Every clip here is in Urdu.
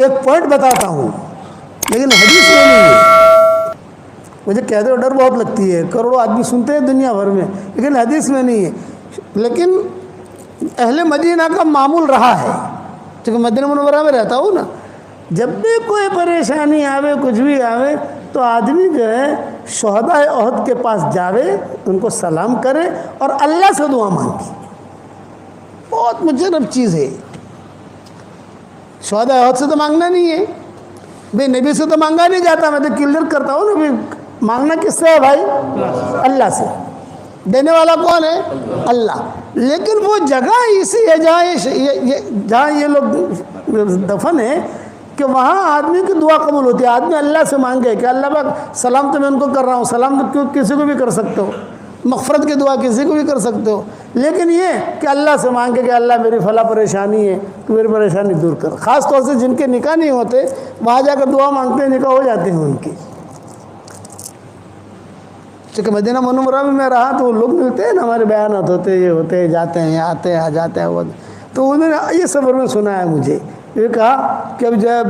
ایک پوائنٹ بتاتا ہوں لیکن حدیث میں نہیں ہے. مجھے کہتے ہو ڈر بہت لگتی ہے, کروڑوں آدمی سنتے ہیں دنیا بھر میں, لیکن حدیث میں نہیں ہے. لیکن اہل مدینہ کا معمول رہا ہے, چونکہ مدینہ منورہ میں رہتا ہوں نا, جب بھی کوئی پریشانی آوے, کچھ بھی آوے, تو آدمی جو ہے شہدائے احد کے پاس جاوے, ان کو سلام کرے اور اللہ سے دعا مانگے. بہت مجرب چیز ہے. شہدائے احد سے تو مانگنا نہیں ہے بھئی, نبی سے تو مانگا نہیں جاتا. میں تو کلیئر کرتا ہوں نا بھئی, مانگنا کس سے ہے بھائی؟ اللہ سے. دینے والا کون ہے؟ اللہ. لیکن وہ جگہ اسی ہے جہاں یہ لوگ دفن ہے کہ وہاں آدمی کی دعا قبول ہوتی ہے. آدمی اللہ سے مانگے کہ اللہ پاک سلام تو میں ان کو کر رہا ہوں, سلام تو کسی کو بھی کر سکتے ہو, مغفرت کی دعا کسی کو بھی کر سکتے ہو, لیکن یہ کہ اللہ سے مانگے کہ اللہ میری فلاں پریشانی ہے تو میری پریشانی دور کر. خاص طور سے جن کے نکاح نہیں ہوتے وہاں جا کر دعا مانگتے ہیں, نکاح ہو جاتے ہیں ان کے. چونکہ مدینہ منورہ میں رہا تو وہ لوگ ملتے ہیں نا, ہمارے بیانات ہوتے, یہ ہوتے, جاتے ہیں, آتے ہیں, جاتے ہیں, وہ تو انہوں نے یہ سفر میں سنا ہے مجھے. یہ کہا کہ اب جب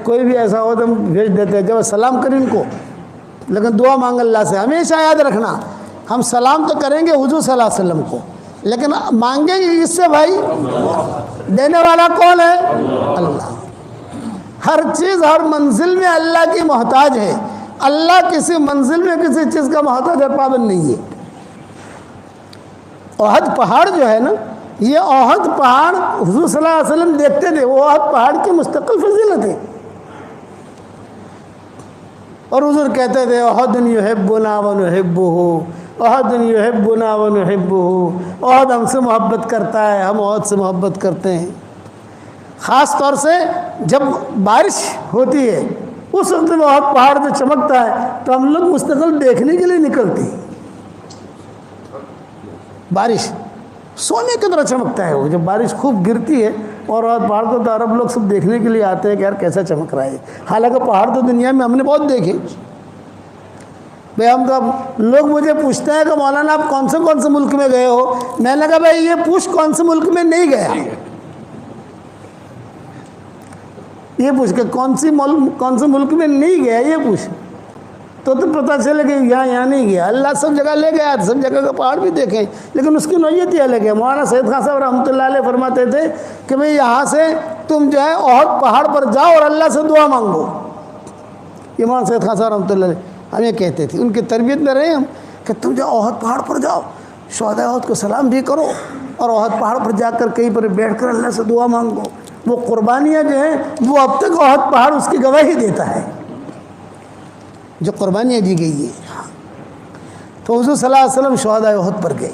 کوئی بھی ایسا ہو تو ہم بھیج دیتے ہیں, جب سلام کریں ان کو, لیکن دعا مانگ اللہ سے. ہمیشہ یاد رکھنا, ہم سلام تو کریں گے حضور صلی اللہ علیہ وسلم کو, لیکن مانگیں گے اس سے بھائی؟ دینے والا کون ہے؟ اللہ. ہر چیز ہر منزل میں اللہ کی محتاج ہے. اللہ کسی منزل میں کسی چیز کا محتاج اور پابند نہیں ہے. احد پہاڑ جو ہے نا, یہ احد پہاڑ حضور صلی اللہ علیہ وسلم دیکھتے تھے, وہ احد پہاڑ کی مستقل فضیلت ہے. اور حضور کہتے تھے احد یحبنا ونحبہ, احد یحبنا ونحبہ, احد ہم سے محبت کرتا ہے, ہم احد سے محبت کرتے ہیں. خاص طور سے جب بارش ہوتی ہے اس وقت میں احد پہاڑ جو چمکتا ہے تو ہم لوگ مستقل دیکھنے کے لیے نکلتے ہیں. بارش سونے کی طرح چمکتا ہے وہ, جب بارش خوب گرتی ہے اور احد پہاڑ کو تو عرب لوگ سب دیکھنے کے لیے آتے ہیں کہ یار کیسا چمک رہا ہے. حالانکہ پہاڑ تو دنیا میں ہم نے بہت دیکھے بھائی. ہم تو اب لوگ مجھے پوچھتے ہیں کہ مولانا آپ کون سے ملک میں گئے ہو, میں نے کہا بھائی یہ پوچھ کون سے ملک میں نہیں گیا, یہ پوچھ کہ کون سے ملک میں نہیں گیا, یہ پوچھ تو پتہ چلے کہ یہاں نہیں گیا. اللہ سب جگہ لے گیا, سب جگہ کا پہاڑ بھی دیکھیں, لیکن اس کی نوعیت ہی الگ ہے. مولانا سید خان صاحب رحمۃ اللہ علیہ فرماتے تھے کہ بھئی یہاں سے تم جو ہے احد پہاڑ پر جاؤ اور اللہ سے دعا مانگو. یہ مولانا سید خان صاحب رحمۃ اللہ علیہ ہمیں کہتے تھے, ان کی تربیت میں رہے ہم, کہ تم جاؤ احد پہاڑ پر جاؤ, شہدائے احد کو سلام بھی کرو, اور احد پہاڑ پر جا کر کہیں پر بیٹھ کر اللہ سے دعا مانگو. وہ قربانیاں جو ہیں وہ اب تک احد پہاڑ اس کی گواہی دیتا ہے, جو قربانیاں دی گئی ہیں. تو حضور صلی اللہ علیہ وسلم شہدائے احد پر گئے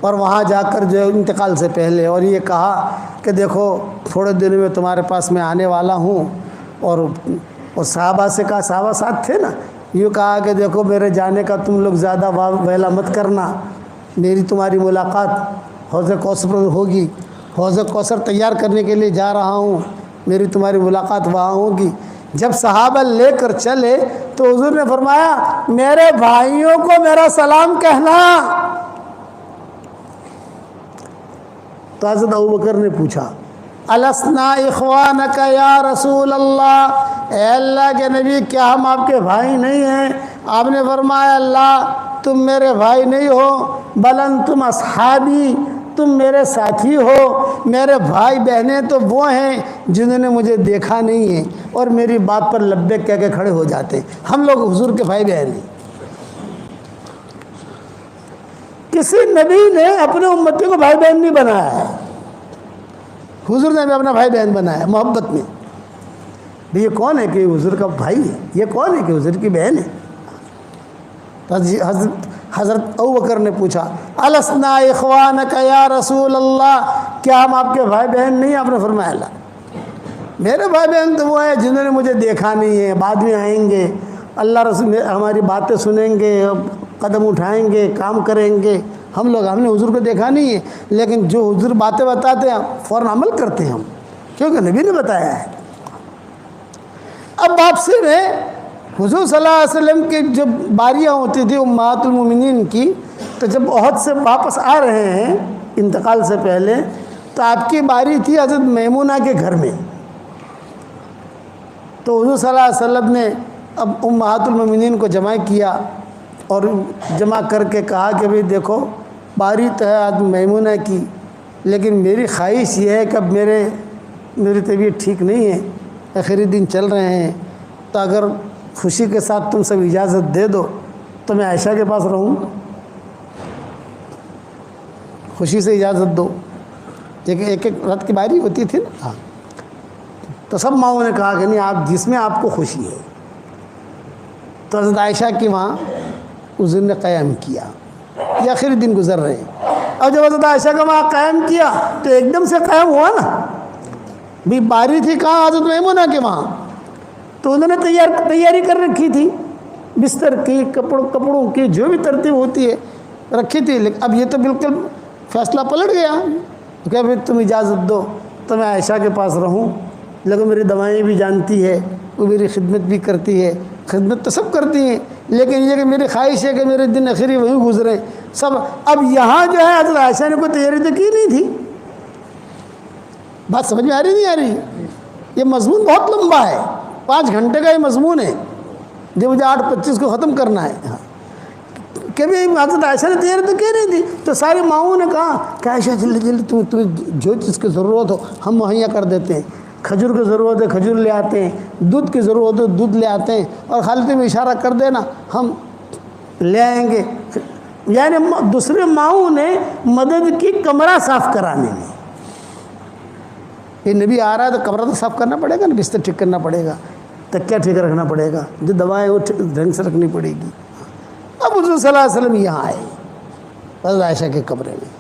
اور وہاں جا کر جو ہے انتقال سے پہلے اور یہ کہا کہ دیکھو تھوڑے دنوں میں تمہارے پاس میں آنے والا ہوں. اور صحابہ سے کہا, صحابہ ساتھ تھے نا, یوں کہا کہ دیکھو میرے جانے کا تم لوگ زیادہ ویلا مت کرنا, میری تمہاری ملاقات حوض کوثر پر ہوگی, حوض کوثر تیار کرنے کے لیے جا رہا ہوں, میری تمہاری ملاقات وہاں ہوگی. جب صحابہ لے کر چلے تو حضور نے فرمایا میرے بھائیوں کو میرا سلام کہنا. تو حضرت ابوبکر نے پوچھا السنا اخوانک یا رسول اللہ, اے اللہ کے نبی کیا ہم آپ کے بھائی نہیں ہیں؟ آپ نے فرمایا اللہ تم میرے بھائی نہیں ہو, بل انتم اصحابی, تم میرے ساتھی ہو. میرے بھائی بہنیں تو وہ ہیں جنہوں نے مجھے دیکھا نہیں ہے اور میری بات پر لبیک کہہ کے کھڑے ہو جاتے. ہم لوگ حضور کے بھائی بہن ہیں. کسی نبی نے اپنے امتی کو بھائی بہن نہیں بنایا ہے, حضور نے بھی اپنا بھائی بہن بنایا محبت میں. بھی یہ کون ہے کہ حضور کا بھائی ہے, یہ کون ہے کہ حضور کی بہن ہے؟ تو حضرت ابوبکر نے پوچھا السنا اخوانک یا رسول اللہ, کیا ہم آپ کے بھائی بہن نہیں؟ آپ نے فرمایا اللہ میرے بھائی بہن تو وہ ہیں جنہوں نے مجھے دیکھا نہیں ہے, بعد میں آئیں گے, اللہ رسول ہماری باتیں سنیں گے, قدم اٹھائیں گے, کام کریں گے. ہم نے حضور کو دیکھا نہیں ہے, لیکن جو حضور باتیں بتاتے ہیں فوراً عمل کرتے ہیں ہم, کیونکہ نبی نے بتایا ہے. اب واپسی میں حضور صلی اللہ علیہ وسلم کی جب باریاں ہوتی تھی امہات المومنین کی, تو جب احد سے واپس آ رہے ہیں انتقال سے پہلے, تو آپ کی باری تھی حضرت میمونہ کے گھر میں. تو حضور صلی اللہ علیہ وسلم نے اب امہات المومنین کو جمع کیا اور جمع کر کے کہا کہ بھئی دیکھو باری تو ہے آج میمونہ کی، لیکن میری خواہش یہ ہے کہ اب میری طبیعت ٹھیک نہیں ہے، آخری دن چل رہے ہیں، تو اگر خوشی کے ساتھ تم سب اجازت دے دو تو میں عائشہ کے پاس رہوں گا، خوشی سے اجازت دو، ایک رات کی باری ہوتی تھی نا۔ تو سب ماؤں نے کہا کہ نہیں، آپ جس میں آپ کو خوشی ہے۔ تو حضرت عائشہ کی وہاں حضور نے قیام کیا، یہ آخری دن گزر رہے ہیں۔ اور جب حضرت عائشہ کا وہاں قیام کیا تو ایک دم سے قیام ہوا نا، بھی باری تھی کہاں؟ حضرت میمونہ کے وہاں۔ تو انہوں نے تیاری کر رکھی تھی، بستر کی، کپڑوں کی، جو بھی ترتیب ہوتی ہے رکھی تھی، لیکن اب یہ تو بالکل فیصلہ پلٹ گیا کہ پھر تم اجازت دو تو میں عائشہ کے پاس رہوں، لیکن میری دوائیں بھی جانتی ہے، وہ میری خدمت بھی کرتی ہے، خدمت تو سب کرتی ہیں، لیکن یہ کہ میری خواہش ہے کہ میرے دن آخری وہیں گزرے سب۔ اب یہاں جو ہے حضرت عائشہ نے کوئی تیاری تو کی نہیں تھی، بات سمجھ میں آ رہی نہیں آ رہی؟ یہ مضمون بہت لمبا ہے، 5 گھنٹے کا یہ مضمون ہے جو مجھے 8:25 کو ختم کرنا ہے۔ کہ بھی حضرت عائشہ نے تیاری تو کی نہیں تھی، تو ساری ماؤں نے کہا کہ عائشہ جلدی جلدی تمہیں جو چیز کی ضرورت ہو ہم مہیا کر دیتے ہیں، کھجور کی ضرورت ہے کھجور لے آتے ہیں، دودھ کی ضرورت ہے دودھ لے آتے ہیں، اور خالی تم اشارہ کر دینا ہم لے آئیں گے۔ یعنی دوسرے ماؤں نے مدد کی کمرہ صاف کرانے میں۔ یہ نبی آ رہا ہے تو کمرہ تو صاف کرنا پڑے گا نا، بستر ٹھیک کرنا پڑے گا، تکیہ ٹھیک رکھنا پڑے گا، جو دوائیں وہ ڈھنگ سے رکھنی پڑے گی۔ اب حضور صلی اللہ علیہ وسلم یہاں آئے حضرت عائشہ کے کمرے میں۔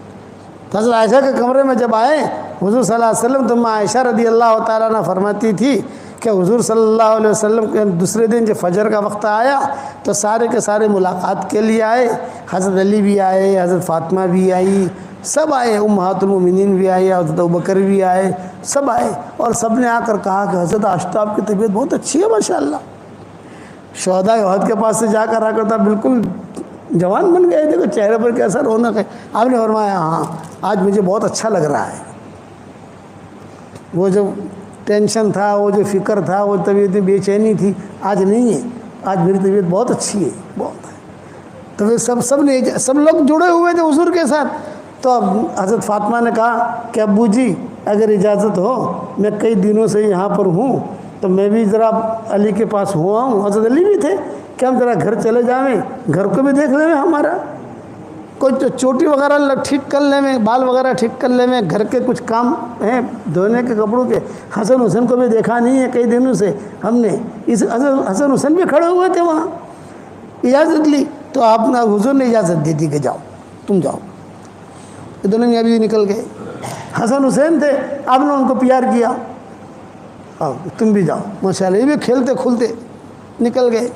حضرت عائشہ کے کمرے میں جب آئے حضور صلی اللہ علیہ وسلم، تو عائشہ رضی اللہ تعالیٰ عنہ فرماتی تھی کہ حضور صلی اللہ علیہ وسلم کے دوسرے دن جب فجر کا وقت آیا تو سارے کے سارے ملاقات کے لیے آئے، حضرت علی بھی آئے، حضرت فاطمہ بھی آئی، سب آئے، امہات المومنین بھی آئی، حضرت ابوبکر بھی آئے، سب آئے، اور سب نے آ کر کہا کہ حضرت عائشہ آپ کی طبیعت بہت اچھی ہے ماشاءاللہ۔ شہداء احد کے پاس سے جا کر آ کر تھا بالکل جوان بن گئے، دیکھو چہرے پر کیسا رونق ہے۔ آپ نے فرمایا ہاں آج مجھے بہت اچھا لگ رہا ہے، وہ جو ٹینشن تھا، وہ جو فکر تھا، وہ طبیعت بے چینی تھی، آج نہیں ہے، آج میری طبیعت بہت اچھی ہے، بہت ہے۔ تو پھر سب لوگ جڑے ہوئے تھے حضور کے ساتھ۔ تو اب حضرت فاطمہ نے کہا کہ ابو جی اگر اجازت ہو، میں کئی دنوں سے یہاں پر ہوں، تو میں بھی ذرا علی کے پاس ہوا ہوں، حضرت علی بھی تھے، کہ ہم ذرا گھر چلے جائیں، گھر کو بھی دیکھ لیں ہمارا، کوئی چوٹی وغیرہ ٹھیک کر لیں میں، بال وغیرہ ٹھیک کر لیں میں، گھر کے کچھ کام ہیں دھونے کے کپڑوں کے۔ حسن حسین کو بھی دیکھا نہیں ہے کئی دنوں سے ہم نے، حسن حسین بھی کھڑے ہوئے تھے وہاں، اجازت لی تو آپ نے حضور نے اجازت دی تھی کہ جاؤ تم جاؤ۔ یہ دونوں میاں بیوی نکل گئے، حسن حسین تھے، آپ نے ان کو پیار کیا، آؤ تم بھی جاؤ ماشاءاللہ، یہ بھی کھیلتے کھلتے نکل گئے۔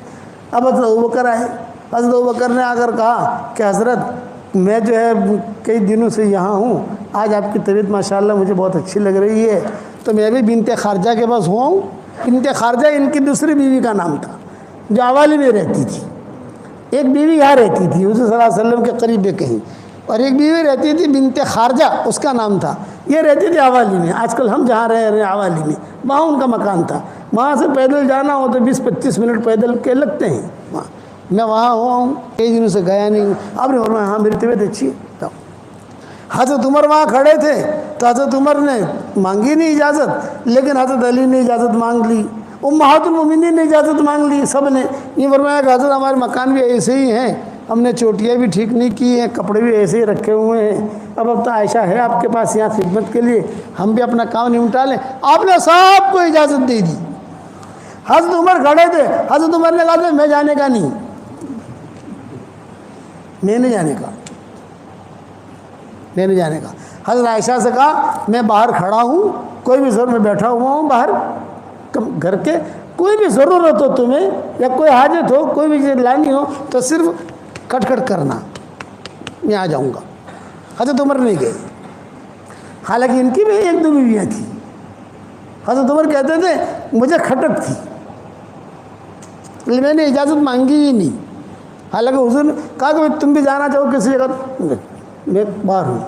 اب حضرت ابوبکر آئے، حضرت ابوبکر نے آ کر کہا کہ حضرت میں جو ہے کئی دنوں سے یہاں ہوں، آج آپ کی طبیعت ماشاءاللہ مجھے بہت اچھی لگ رہی ہے، تو میں بھی بنت خارجہ کے پاس ہوا ہوں۔ بنت خارجہ ان کی دوسری بیوی کا نام تھا جو عوالی میں رہتی تھی، ایک بیوی یہاں رہتی تھی حضور صلی اللہ علیہ وسلم کے قریب کہیں، اور ایک بیوی رہتی تھی بنت خارجہ اس کا نام تھا، یہ رہتی تھی عوالی میں، آج کل ہم جہاں رہ رہے ہیں عوالی میں، وہاں ان کا مکان تھا، وہاں سے پیدل جانا ہو تو 20-25 منٹ پیدل کے لگتے ہیں وہاں۔ میں وہاں ہوا ہوں، کئی دنوں سے گیا نہیں ہوں۔ آپ نے فرمایا ہاں میری طبیعت اچھی ہے۔ حضرت عمر وہاں کھڑے تھے تو حضرت عمر نے مانگی نہیں اجازت، لیکن حضرت علی نے اجازت مانگ لی، امہات المومنین نے اجازت مانگ لی، سب نے یہ فرمایا کہ حضرت ہمارے مکان بھی ایسے ہی ہیں، ہم نے چوٹیاں بھی ٹھیک نہیں کی ہیں، کپڑے بھی ایسے ہی رکھے ہوئے ہیں، اب تو عائشہ ہے آپ کے پاس یہاں خدمت کے لیے، ہم بھی اپنا کام نمٹا لیں۔ آپ نے سب کو اجازت دے دی۔ حضرت عمر کھڑے تھے، حضرت عمر نے کہا تھا میں جانے کا نہیں، میں نہیں جانے کا، میں نہیں جانے کا۔ حضرت عائشہ سے کہا میں باہر کھڑا ہوں، کوئی بھی ضرورت میں بیٹھا ہوا ہوں باہر گھر کے، کوئی بھی ضرورت ہو تمہیں یا کوئی حاجت ہو، کوئی بھی چیز لانی ہو تو صرف کھٹ کھٹ کرنا، میں آ جاؤں گا۔ حضرت عمر نہیں گئے، حالانکہ ان کی بھی 1-2 بیویاں تھیں۔ حضرت عمر کہتے تھے مجھے کھٹک تھی، میں نے اجازت مانگی ہی نہیں، حالانکہ حضور نے کہا کہ تم بھی جانا چاہو کسی جگہ، میں باہر ہوں۔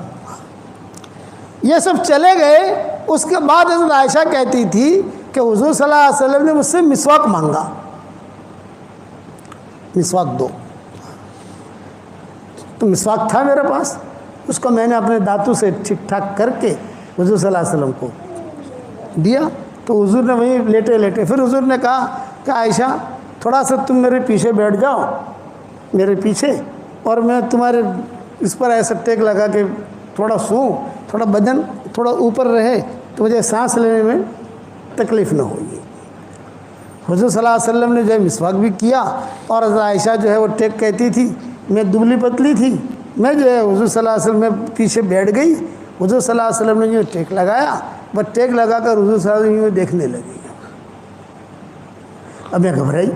یہ سب چلے گئے۔ اس کے بعد حضرت عائشہ کہتی تھی کہ حضور صلی اللہ علیہ وسلم نے مجھ سے مسواک مانگا، مسواک دو، تو مسواک تھا میرے پاس، اس کو میں نے اپنے دانتوں سے ٹھیک ٹھاک کر کے حضور صلی اللہ علیہ وسلم کو دیا۔ تو حضور نے وہیں لیٹے لیٹے پھر حضور نے کہا کہ عائشہ تھوڑا سا تم میرے پیچھے بیٹھ جاؤ، میرے پیچھے، اور میں تمہارے اس پر ایسا ٹیک لگا کہ تھوڑا سوں، تھوڑا بدن تھوڑا اوپر رہے تو مجھے سانس لینے میں تکلیف نہ ہوگی۔ حضور صلی اللہ علیہ وسلم نے جو ہے مسواک بھی کیا، اور حضرت عائشہ جو ہے وہ ٹیک کہتی تھی، میں دبلی پتلی تھی، میں جو ہے حضور صلی اللہ علیہ وسلم میں پیچھے بیٹھ گئی، حضور صلی اللہ علیہ وسلم نے جو ٹیک لگایا، بس ٹیک لگا کر حضور صلی اللہ علیہ وسلم دیکھنے لگی۔ اب میں گھبرائی،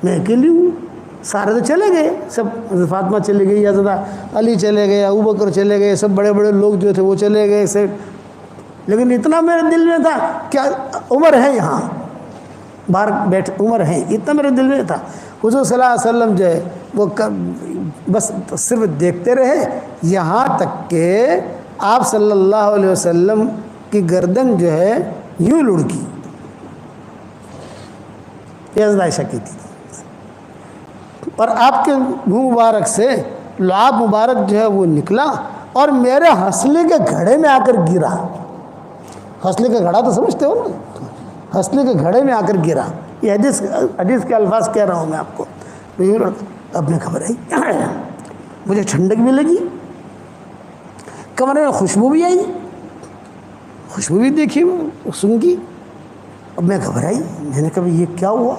میں اکیلی ہوں، سارے تو چلے گئے، سب حضرت فاطمہ چلی گئی، حضرت علی چلے گئے، ابوبکر چلے گئے، سب بڑے بڑے لوگ جو تھے وہ چلے گئے سے، لیکن اتنا میرے دل میں تھا کہ عمر ہے یہاں باہر بیٹھ، عمر ہے، اتنا میرے دل میں تھا۔ حضور صلی اللہ علیہ وسلم جو ہے وہ بس صرف دیکھتے رہے، یہاں تک کہ آپ صلی اللہ علیہ وسلم کی گردن جو ہے یوں لڑکی، یہ حضرت عائشہ کی تھی، اور آپ کے منہ مبارک سے لعاب مبارک جو ہے وہ نکلا اور میرے ہنسلے کے گھڑے میں آ کر گرا۔ ہنسلے کا گھڑا تو سمجھتے ہو نا، ہنسلے کے گھڑے میں آ کر گرا، یہ حدیث کے الفاظ کہہ رہا ہوں میں آپ کو۔ اب میں گھبرائی، مجھے ٹھنڈک بھی لگی، کمرے میں خوشبو بھی آئی، خوشبو بھی دیکھی سونگھی۔ اب میں گھبرائی، میں نے کہا یہ کیا ہوا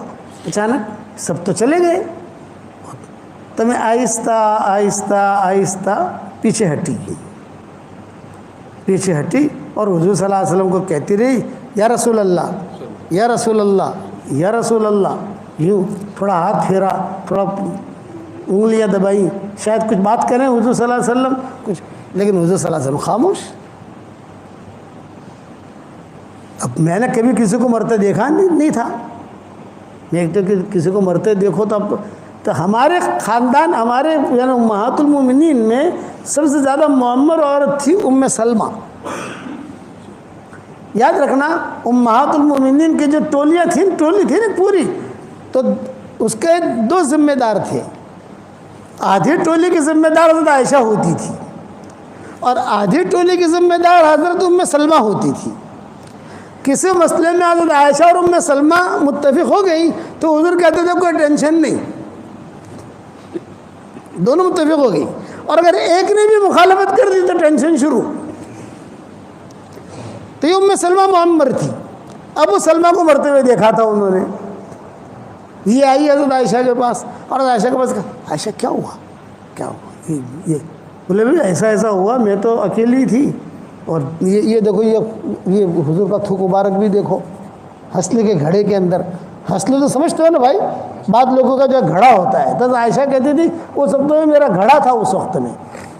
اچانک، سب تو چلے گئے۔ تو میں آہستہ آہستہ آہستہ پیچھے ہٹی، پیچھے ہٹی اور حضور صلی اللہ علیہ وسلم کو کہتی رہی، یا رسول اللہ، یا رسول اللہ، یا رسول اللہ، یوں تھوڑا ہاتھ پھیرا، تھوڑا انگلیاں دبائیں، شاید کچھ بات کریں حضور صلی اللہ علیہ وسلم کچھ، لیکن حضور صلی اللہ علیہ وسلم خاموش۔ اب میں نے کبھی کسی کو مرتے دیکھا نہیں تھا، میں ایک تو کسی کو مرتے دیکھو تو ہمارے خاندان، ہمارے یعنی امہات المومنین میں سب سے زیادہ معمر عورت تھی ام سلمہ۔ یاد رکھنا امہات المومنین کی جو ٹولیاں تھیں، ٹولی تھی نا پوری، تو اس کے دو ذمہ دار تھے، آدھی ٹولی کی ذمہ دار حضرت عائشہ ہوتی تھی اور آدھی ٹولی کی ذمہ دار حضرت ام سلمہ ہوتی تھی۔ کسی مسئلے میں حضرت عائشہ اور ام سلمہ متفق ہو گئی تو حضور کہتے تھے کوئی ٹینشن نہیں، دونوں متفق ہو گئی، اور اگر ایک نے بھی مخالفت کر دی تو ٹینشن شروع۔ تو یہ ام سلمہ معمر تھی، ابو سلمہ کو مرتے ہوئے دیکھا تھا انہوں نے، یہ آئی حضرت عائشہ کے پاس، اور عائشہ کے پاس کہا عائشہ کیا ہوا، کیا ہوا، یہ بولے بھائی ایسا ایسا ہوا، میں تو اکیلی تھی، اور یہ دیکھو یہ حضور کا تھوک مبارک بھی دیکھو ہنسلے کے گھڑے کے اندر۔ ہنسلے تو سمجھتے ہو نا بھائی، بعض لوگوں کا جو گھڑا ہوتا ہے، تو عائشہ کہتی تھی وہ سب تو میرا گھڑا تھا، اس وقت میں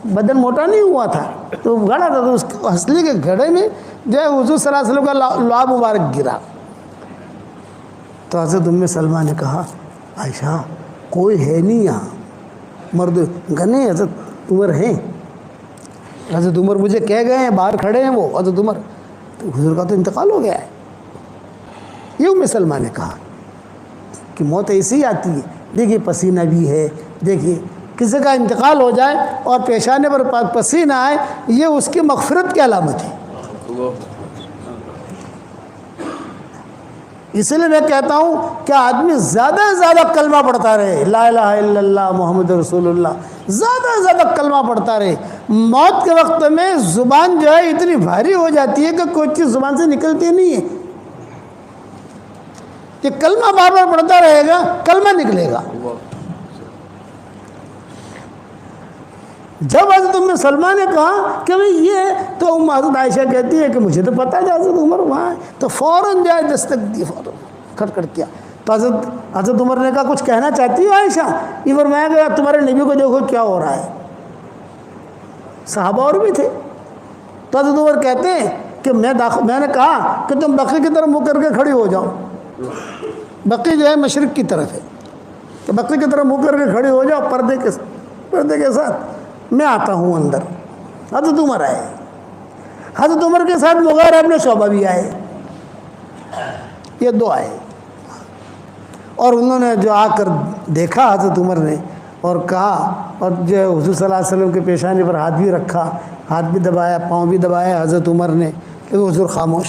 بدن موٹا نہیں ہوا تھا تو گھڑا تھا، تو اس ہنسلے کے گھڑے میں جو ہے حضور صلی اللہ علیہ وسلم کا لعاب مبارک گرا۔ تو حضرت ام سلمہ نے کہا عائشہ کوئی ہے نہیں یہاں، مرد گنے حضرت عمر ہیں، حضرت عمر مجھے کہہ گئے ہیں، باہر کھڑے ہیں وہ حضرت عمر، تو حضور کا تو انتقال ہو گیا ہے۔ یہ ام سلمہ نے کہا کہ موت ایسی ہی آتی ہے، دیکھیے پسینہ بھی ہے، دیکھیے کسی کا انتقال ہو جائے اور پیشانے پر پسینہ آئے، یہ اس کی مغفرت کی علامت ہے۔ اس لیے میں کہتا ہوں کہ آدمی زیادہ سے زیادہ کلمہ پڑھتا رہے، لا الہ الا اللہ محمد رسول اللہ، زیادہ سے زیادہ کلمہ پڑھتا رہے۔ موت کے وقت میں زبان جو ہے اتنی بھاری ہو جاتی ہے کہ کوئی چیز زبان سے نکلتی نہیں ہے، کہ کلمہ بار بار پڑھتا رہے گا کلمہ نکلے گا۔ جب حضرت ام سلمہ نے کہا کہ بھئی یہ تو حضرت عائشہ کہتی ہے کہ مجھے تو پتہ ہے حضرت عمر وہاں ہے، تو فوراً جائے دستک دی، فوراً کھٹ کیا۔ تو حضرت عمر نے کہا کچھ کہنا چاہتی ہو عائشہ؟ یہ فرمایا کہ تمہارے نبی کو دیکھو کیا ہو رہا ہے، صحابہ اور بھی تھے۔ تو حضرت عمر کہتے ہیں کہ میں نے کہا کہ تم بقیع کی طرف منہ کر کے کھڑی ہو جاؤ، بقیع جو ہے مشرق کی طرف ہے، تو بقیع کی طرف منہ کر کے کھڑی ہو جاؤ پردے کے ساتھ، میں آتا ہوں اندر۔ حضرت عمر آئے، حضرت عمر کے ساتھ مغیرہ ابن شعبہ بھی آئے، یہ دو آئے. اور انہوں نے جو آ کر دیکھا حضرت عمر نے اور کہا، اور جو حضور صلی اللہ علیہ وسلم کے پیشانی پر ہاتھ بھی رکھا، ہاتھ بھی دبایا، پاؤں بھی دبایا حضرت عمر نے، کہ حضور خاموش.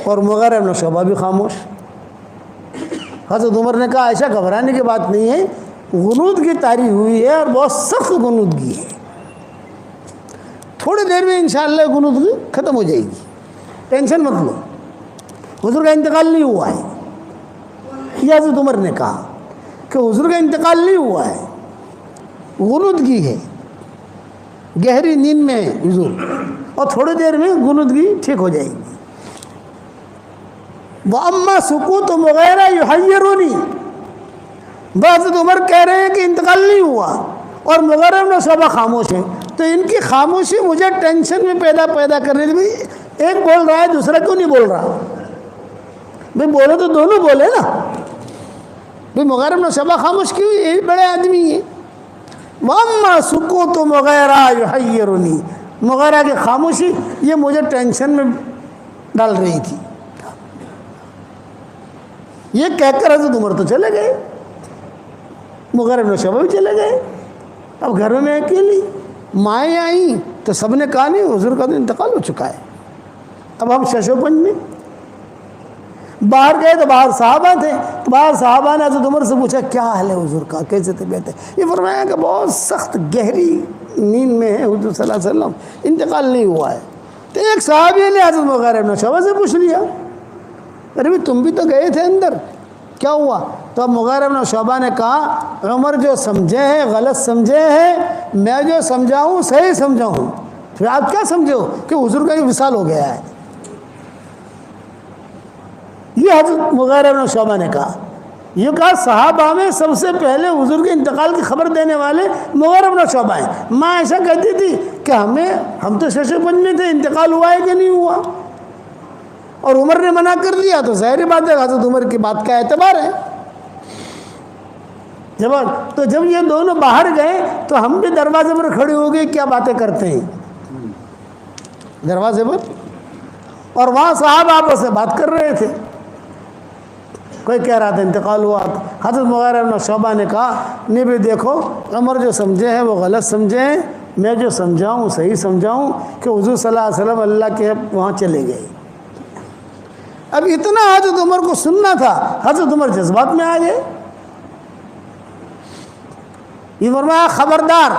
اور مغیرہ بن شعبہ بھی خاموش. حضرت عمر نے کہا عائشہ گھبرانے کی بات نہیں ہے، غنود کی تاریخ ہوئی ہے اور بہت سخت غنودگی ہے، تھوڑی دیر میں انشاءاللہ غنودگی ختم ہو جائے گی، ٹینشن مت لو، حضور کا انتقال نہیں ہوا ہے. یہ حضرت عمر نے کہا کہ حضور کا انتقال نہیں ہوا ہے، غنودگی ہے، گہری نیند میں ہے حضور، اور تھوڑی دیر میں غنودگی ٹھیک ہو جائے گی. وَأَمَّا سُكُوتُ مُغِیرَةَ يُحَيِّرُنِی، حضرت عمر کہہ رہے ہیں کہ انتقال نہیں ہوا اور مغیرہ بن شعبہ خاموش ہیں، تو ان کی خاموشی مجھے ٹینشن میں پیدا کر رہی تھی. ایک بول رہا ہے دوسرا کیوں نہیں بول رہا؟ بھئی بولے تو دونوں بولے نا. بھئی مغیرہ بن شعبہ خاموش کیوں؟ یہ بڑے آدمی ہیں. وَأَمَّا سُكُوتُ مُغِیرَةَ يُحَيِّرُنِی، مغیرہ کی خاموشی یہ مجھے ٹینشن میں ڈال رہی تھی. یہ کہہ کر حضرت عمر تو چلے گئے، مغیرہ بن شعبہ بھی چلے گئے. اب گھر میں اکیلی مائیں آئیں تو سب نے کہا نہیں حضور کا تو انتقال ہو چکا ہے. اب ہم شش و پنج میں باہر گئے تو باہر صحابہ تھے، تو باہر صحابہ نے حضرت عمر سے پوچھا کیا حال ہے حضور کا، کیسے طبیعت ہے؟ یہ فرمایا کہ بہت سخت گہری نیند میں ہے حضور صلی اللہ علیہ وسلم، انتقال نہیں ہوا ہے. تو ایک صحابی نے حضرت مغیرہ بن شعبہ سے پوچھ لیا، ارے بھی تم بھی تو گئے تھے اندر، کیا ہوا؟ تو اب مغیرہ بن شعبہ نے کہا عمر جو سمجھے ہیں غلط سمجھے ہیں، میں جو سمجھاؤں صحیح سمجھاؤں. پھر آپ کیا سمجھے ہو کہ حضور کا یہ وصال ہو گیا ہے؟ یہ حضرت مغیرہ بن شعبہ نے کہا. یہ کہا صحابہ میں سب سے پہلے حضور کے انتقال کی خبر دینے والے مغیرہ بن شعبہ ہیں. ماں ایسا کہتی تھی کہ ہم تو شش و پنج میں تھے، انتقال ہوا ہے کہ نہیں ہوا؟ اور عمر نے منع کر دیا تو ظاہری بات ہے حضرت عمر کی بات کا اعتبار ہے. تو جب یہ دونوں باہر گئے تو ہم بھی دروازے پر کھڑے ہو گئے، کیا باتیں کرتے ہیں دروازے پر، اور وہاں صاحب آپس سے بات کر رہے تھے. کوئی کہہ رہا تھا انتقال ہوا. حضرت مغیرہ بن شعبہ نے کہا نہیں بھی دیکھو عمر جو سمجھے ہیں وہ غلط سمجھے ہیں، میں جو سمجھاؤں صحیح سمجھاؤں، کہ حضور صلی اللہ علیہ وسلم اللہ کے وہاں چلے گئے. اب اتنا حضرت عمر کو سننا تھا، حضرت عمر جذبات میں آ گئے. یہ فرمایا خبردار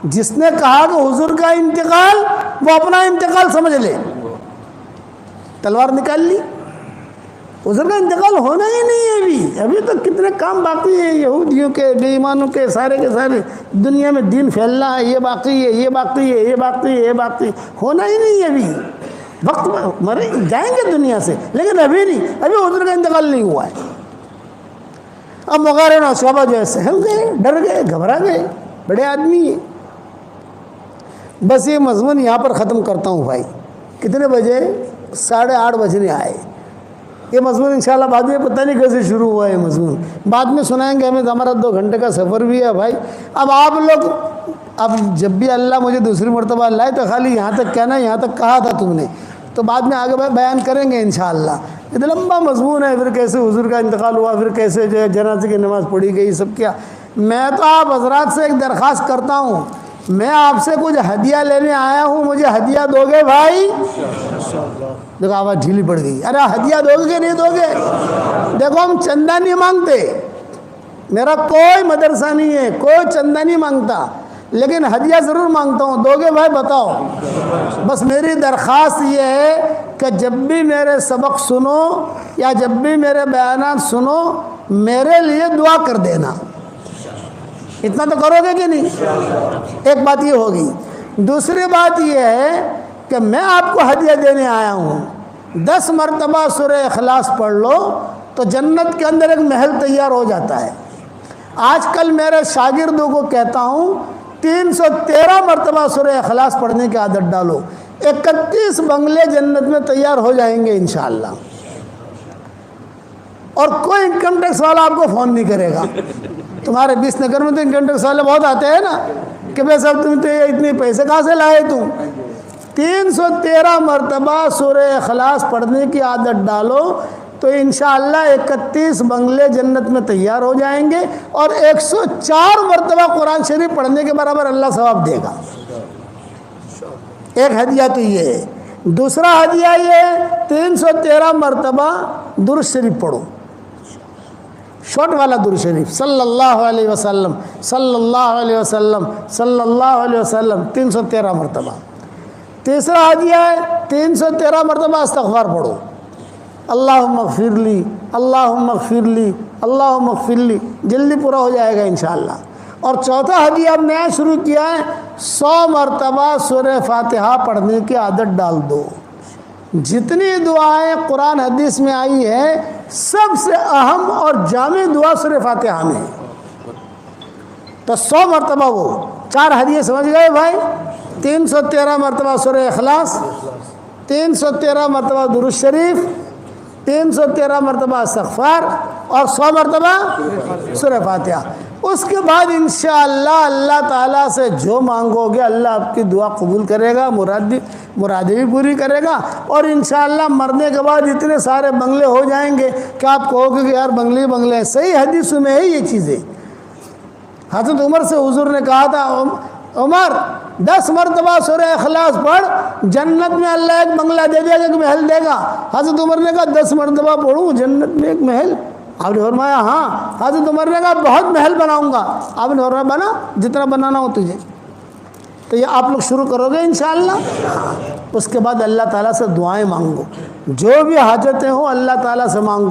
جس نے کہا کہ حضور کا انتقال وہ اپنا انتقال سمجھ لے. تلوار نکال لی، حضور کا انتقال ہونا ہی نہیں ہے. ابھی تو کتنے کام باقی ہیں یہودیوں کے، بے ایمانوں کے سارے دنیا میں دین پھیلنا ہے، یہ باقی ہے، یہ باقی ہے، یہ باقی ہے، یہ باقی ہونا ہی نہیں ہے. ابھی وقت مرے جائیں گے دنیا سے، لیکن ابھی نہیں، ابھی حضور کا انتقال نہیں ہوا ہے. اب مغیرہ بن شعبہ جو ہے سہم گئے، ڈر گئے، گھبرا گئے، بڑے آدمی ہیں. بس یہ مضمون یہاں پر ختم کرتا ہوں بھائی. کتنے بجے؟ 8:30 بجنے آئے. یہ مضمون انشاءاللہ بعد میں پتہ نہیں کیسے شروع ہوا ہے مضمون، بعد میں سنائیں گے. ہمیں ہمارا 2 گھنٹے کا سفر بھی ہے بھائی. اب آپ لوگ اب جب بھی اللہ مجھے دوسری مرتبہ لائے تو خالی یہاں تک کہنا یہاں تک کہا تھا تم نے، تو بعد میں آگے بیان کریں گے انشاءاللہ. یہ لمبا مضمون ہے، پھر کیسے حضور کا انتقال ہوا، پھر کیسے جو ہے جنازے کی نماز پڑھی گئی، سب کیا. میں تو آپ حضرات سے ایک درخواست کرتا ہوں، میں آپ سے کچھ ہدیہ لینے آیا ہوں، مجھے ہدیہ دو گے بھائی؟ دیکھو آواز ڈھیلی پڑ گئی. ارے ہدیہ دو گے کہ نہیں دو گے؟ دیکھو ہم چندہ نہیں مانگتے، میرا کوئی مدرسہ نہیں ہے، کوئی چندہ نہیں مانگتا، لیکن ہدیہ ضرور مانگتا ہوں. دو گے بھائی؟ بتاؤ. بس میری درخواست یہ ہے کہ جب بھی میرے سبق سنو یا جب بھی میرے بیانات سنو میرے لیے دعا کر دینا. اتنا تو کرو گے کہ نہیں؟ ایک بات یہ ہوگی. دوسری بات یہ ہے کہ میں آپ کو ہدیہ دینے آیا ہوں. 10 مرتبہ سورہ اخلاص پڑھ لو تو جنت کے اندر ایک محل تیار ہو جاتا ہے. آج کل میرے شاگردوں کو کہتا ہوں 313 مرتبہ سورہ اخلاص پڑھنے کی عادت ڈالو. 31 بنگلے جنت میں تیار ہو جائیں گے انشاءاللہ. اور کوئی انکم ٹیکس والا آپ کو فون نہیں کرے گا. تمہارے 20 نگر میں تو انکم ٹیکس والے بہت آتے ہیں نا کہ بھائی صاحب تم تو اتنے پیسے کہاں سے لائے تم؟ 313 مرتبہ سورہ اخلاص پڑھنے کی عادت ڈالو تو انشاءاللہ 31 بنگلے جنت میں تیار ہو جائیں گے، اور 104 مرتبہ قرآن شریف پڑھنے کے برابر اللہ ثواب دے گا۔ ایک ہدیہ تو یہ ہے۔ دوسرا ہدیہ یہ ہے 313 مرتبہ درود شریف پڑھو، شارٹ والا درود شریف، صلی اللہ علیہ وسلم صلی اللہ علیہ وسلم صلی اللہ علیہ وسلم 313 مرتبہ۔ تیسرا ہدیہ ہے 313 مرتبہ استغفار پڑھو، اللہم اغفر لی اللہم اغفر لی اللہم اغفر لی، جلدی پورا ہو جائے گا انشاءاللہ۔ اور چوتھا ہدیہ اب نیا شروع کیا ہے، 100 مرتبہ سورہ فاتحہ پڑھنے کی عادت ڈال دو۔ جتنی دعائیں قرآن حدیث میں آئی ہے سب سے اہم اور جامع دعا سورہ فاتحہ میں ہے، تو 100 مرتبہ وہ 4 ہدیے سمجھ گئے بھائی۔ 313 مرتبہ سورہ اخلاص، 313 مرتبہ درود شریف، 313 مرتبہ استغفار، اور 100 مرتبہ سورہ فاتحہ۔ اس کے بعد انشاءاللہ اللہ تعالیٰ سے جو مانگو گے اللہ آپ کی دعا قبول کرے گا، مرادیں بھی پوری کرے گا، اور انشاءاللہ مرنے کے بعد اتنے سارے بنگلے ہو جائیں گے کہ آپ کہو گے کہ یار بنگلے بنگلے ہیں۔ صحیح حدیث میں ہے یہ چیزیں۔ حضرت عمر سے حضور نے کہا تھا، عمر 10 مرتبہ سورہ اخلاص پڑھ، جنت میں اللہ ایک بنگلہ دے دے گا، ایک محل دے گا۔ حضرت عمر نے کہا 10 مرتبہ پڑھوں جنت میں ایک محل؟ آپ نے فرمایا ہاں۔ حضرت عمر نے کہا بہت محل بناؤں گا۔ آپ نے فرمایا بنا جتنا بنانا ہو تجھے۔ تو یہ آپ لوگ شروع کرو گے انشاءاللہ۔ اس کے بعد اللہ تعالیٰ سے دعائیں مانگو، جو بھی حاجتیں ہوں اللہ تعالیٰ سے مانگو۔